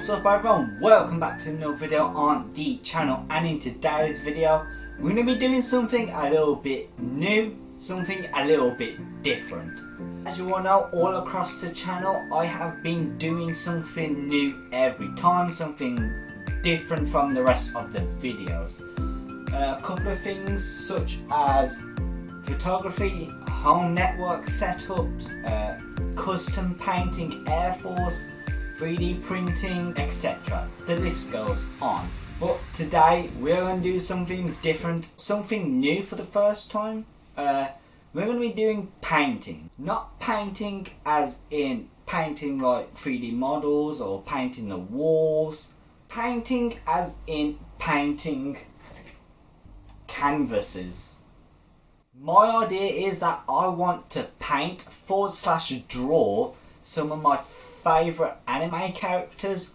What's up everyone, welcome back to another video on the channel, and in today's video we're going to be doing something a little bit new, something a little bit different. As you all know, all across the channel I have been doing something new every time, something different from the rest of the videos. A couple of things such as photography, home network setups, custom painting, Air Force, 3D printing, etc. The list goes on. But today we're going to do something different, something new for the first time. We're going to be doing painting. Not painting as in painting like 3D models or painting the walls. Painting as in painting canvases. My idea is that I want to paint / draw some of my favourite anime characters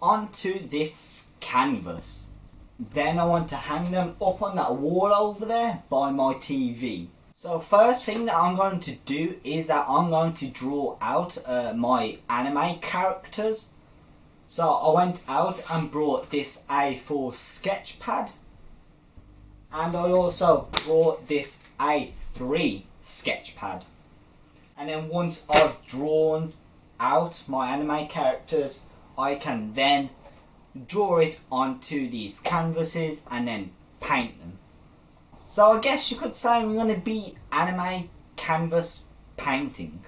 onto this canvas. Then I want to hang them up on that wall over there by my TV. So first thing that I'm going to do is that I'm going to draw out my anime characters. So I went out and brought this A4 sketch pad, and I also brought this A3 sketch pad. And then once I've drawn out my anime characters, I can then draw it onto these canvases and then paint them. So I guess you could say we're going to be anime canvas painting.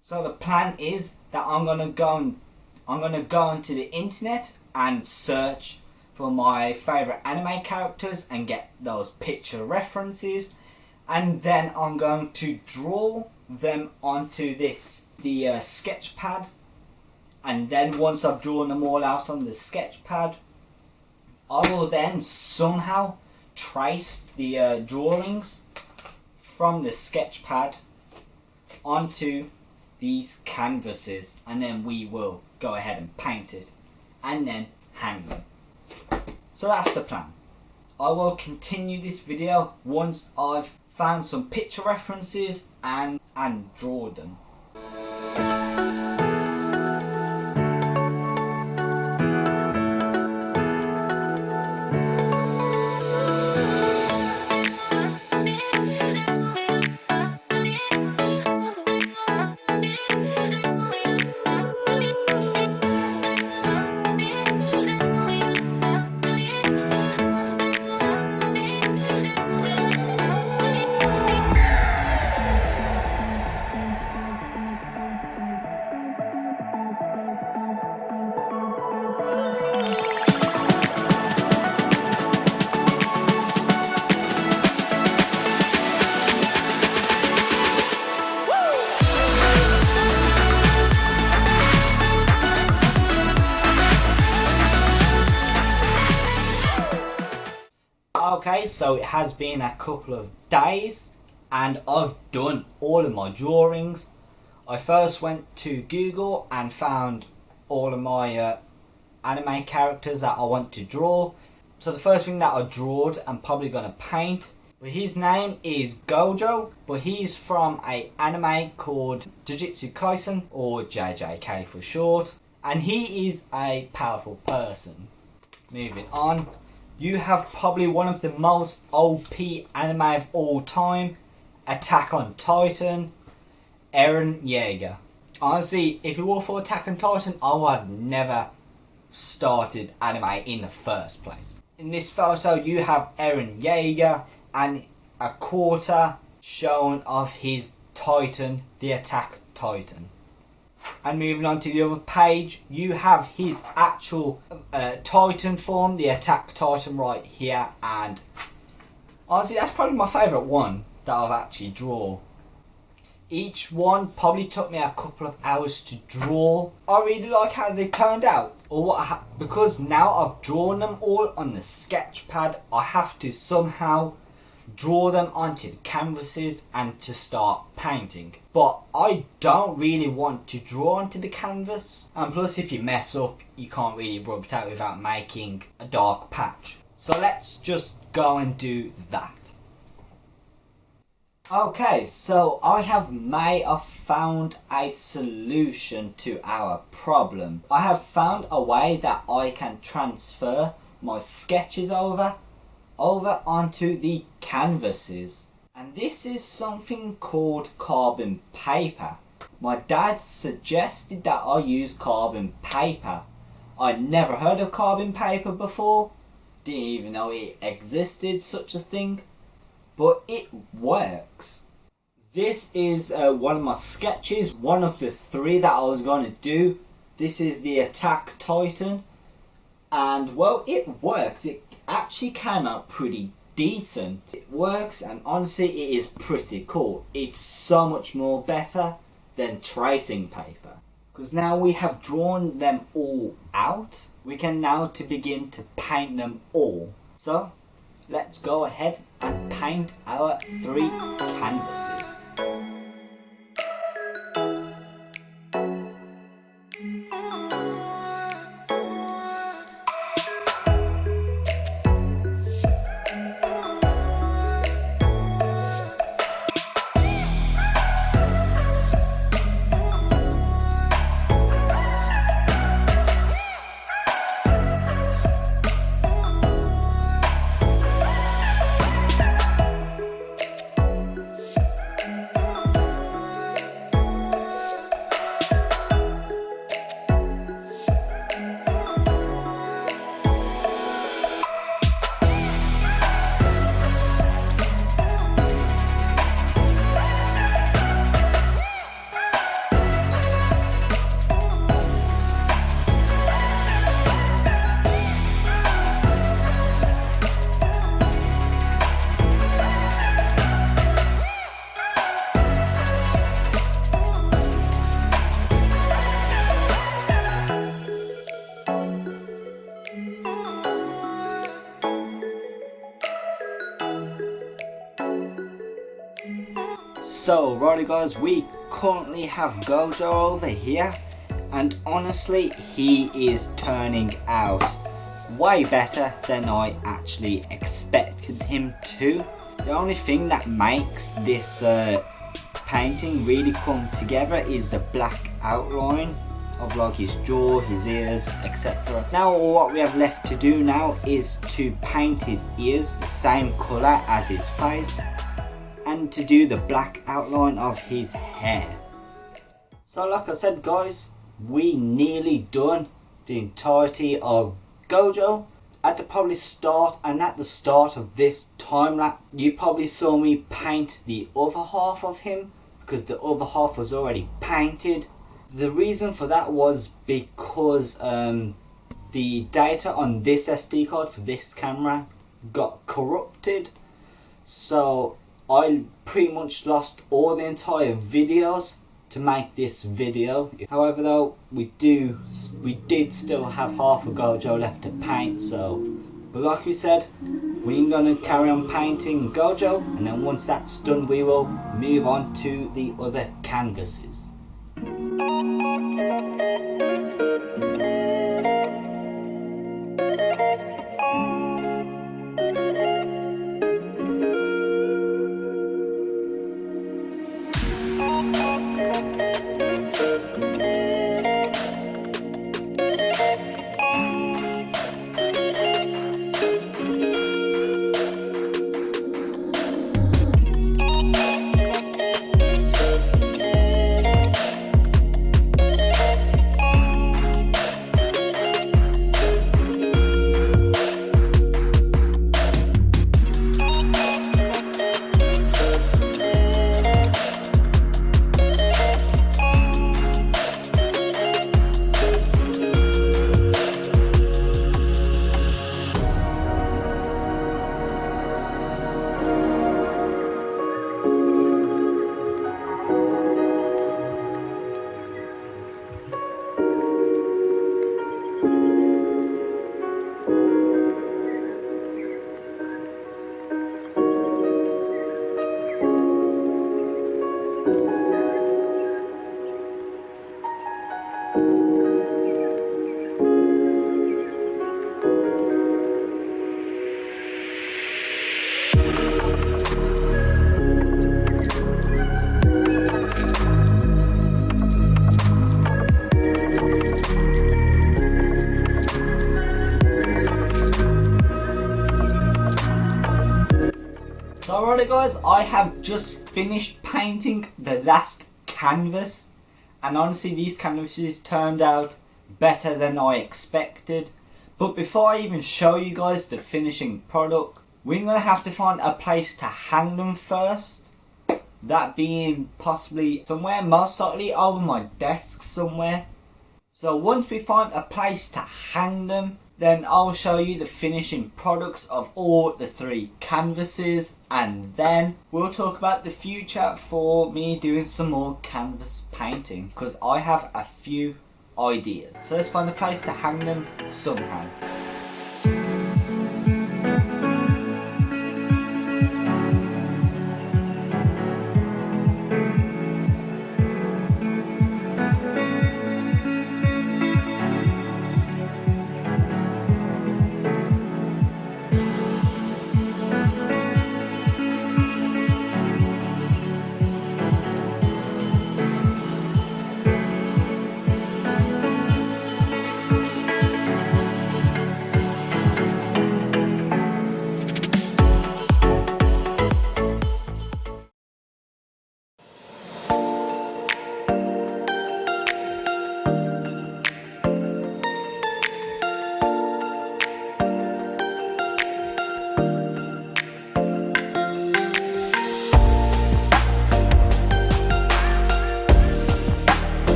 So the plan is that I'm going to go onto the internet and search for my favourite anime characters and get those picture references, and then I'm going to draw them onto the sketch pad. And then once I've drawn them all out on the sketch pad, I will then somehow trace the drawings from the sketch pad onto these canvases, and then we will go ahead and paint it and then hang them. So that's the plan. I will continue this video once I've found some picture references and draw them. Okay, so it has been a couple of days and I've done all of my drawings. I first went to Google and found all of my anime characters that I want to draw. So the first thing that I drawed, I'm probably going to paint. But his name is Gojo, but he's from an anime called Jujutsu Kaisen, or JJK for short. And he is a powerful person. Moving on. You have probably one of the most OP anime of all time, Attack on Titan, Eren Yeager. Honestly, if it were for Attack on Titan, I would have never started anime in the first place. In this photo, you have Eren Yeager and a quarter shown of his Titan, the Attack Titan. And moving on to the other page, you have his actual Titan form, the Attack Titan right here, and honestly that's probably my favourite one that I've actually drawn. Each one probably took me a couple of hours to draw. I really like how they turned out. Because now I've drawn them all on the sketch pad, I have to somehow draw them onto the canvases and to start painting. But I don't really want to draw onto the canvas, and plus if you mess up you can't really rub it out without making a dark patch. So let's just go and do that. Okay, so I have found a solution to our problem. I have found a way that I can transfer my sketches over onto the canvases. And this is something called carbon paper. My dad suggested that I use carbon paper. I never heard of carbon paper before. Didn't even know it existed, such a thing. But it works. This is one of my sketches, one of the 3 that I was going to do. This is the Attack Titan. And well, it works. It actually came out pretty decent. It works, and honestly it is pretty cool. It's so much more better than tracing paper. Because now we have drawn them all out, we can now begin to paint them all. So let's go ahead and paint our 3 canvases. So righty guys, we currently have Gojo over here, and honestly he is turning out way better than I actually expected him to. The only thing that makes this painting really come together is the black outline of like his jaw, his ears, etc. Now all what we have left to do now is to paint his ears the same colour as his face, and to do the black outline of his hair. So like I said guys, we nearly done the entirety of Gojo. At the start of this time lapse, you probably saw me paint the other half of him, because the other half was already painted. The reason for that was because the data on this SD card for this camera got corrupted, so I pretty much lost all the entire videos to make this video. However though, we did still have half a Gojo left to paint, so but like we said, we're gonna carry on painting Gojo, and then once that's done we will move on to the other canvases. Alright guys, I have just finished painting the last canvas, and honestly these canvases turned out better than I expected. But before I even show you guys the finishing product, we're going to have to find a place to hang them first. That being possibly somewhere, most likely over my desk somewhere. So once we find a place to hang them, then I'll show you the finishing products of all the 3 canvases, and then we'll talk about the future for me doing some more canvas painting, because I have a few ideas. So let's find a place to hang them somehow.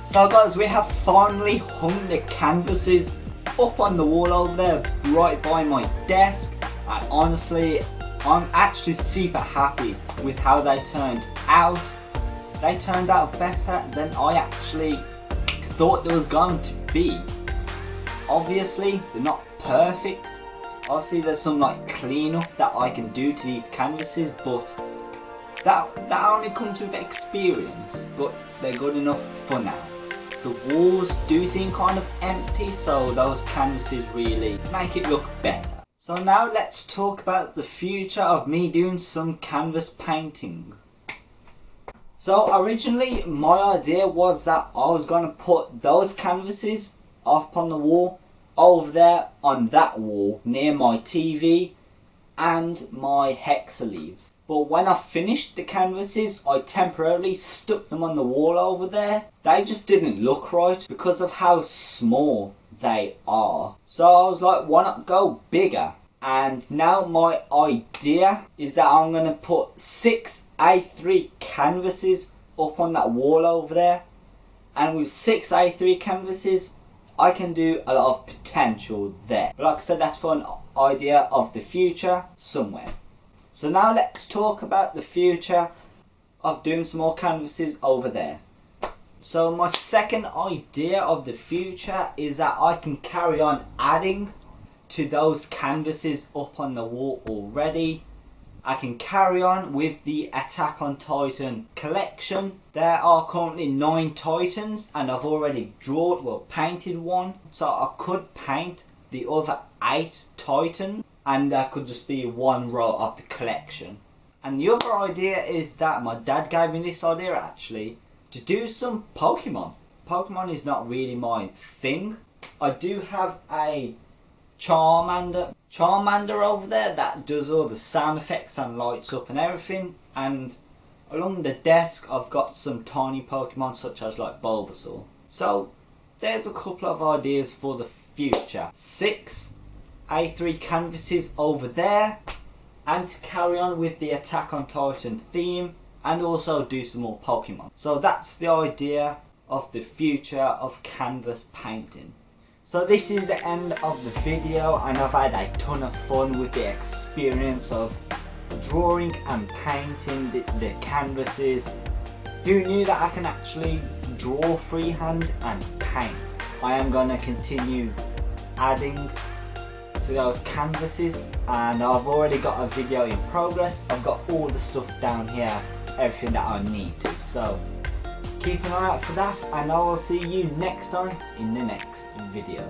So guys, we have finally hung the canvases up on the wall over there right by my desk, and honestly I'm actually super happy with how they turned out. They turned out better than I actually thought they was going to be. Obviously they're not perfect, obviously there's some like cleanup that I can do to these canvases, but that only comes with experience, but they're good enough for now. The walls do seem kind of empty, so those canvases really make it look better. So now let's talk about the future of me doing some canvas painting. So originally my idea was that I was going to put those canvases up on the wall over there on that wall near my TV and my hexa leaves. But when I finished the canvases, I temporarily stuck them on the wall over there. They just didn't look right because of how small they are. So I was like, why not go bigger? And now my idea is that I'm going to put 6 A3 canvases up on that wall over there. And with 6 A3 canvases, I can do a lot of potential there. But like I said, that's for an idea of the future somewhere. So now let's talk about the future of doing some more canvases over there. So my second idea of the future is that I can carry on adding to those canvases up on the wall already. I can carry on with the Attack on Titan collection. There are currently 9 Titans and I've already painted one. So I could paint the other 8 Titans, and that could just be one row of the collection. And the other idea is that my dad gave me this idea actually, to do some Pokemon. Pokemon is not really my thing. I do have a Charmander over there that does all the sound effects and lights up and everything, and along the desk I've got some tiny Pokemon such as like Bulbasaur. So there's a couple of ideas for the future. 6 A3 canvases over there, and to carry on with the Attack on Titan theme, and also do some more Pokemon. So that's the idea of the future of canvas painting. So this is the end of the video, and I've had a ton of fun with the experience of drawing and painting the canvases. Who knew that I can actually draw freehand and paint? I am going to continue adding to those canvases, and I've already got a video in progress. I've got all the stuff down here, everything that I need to. So keep an eye out for that, and I will see you next time in the next video.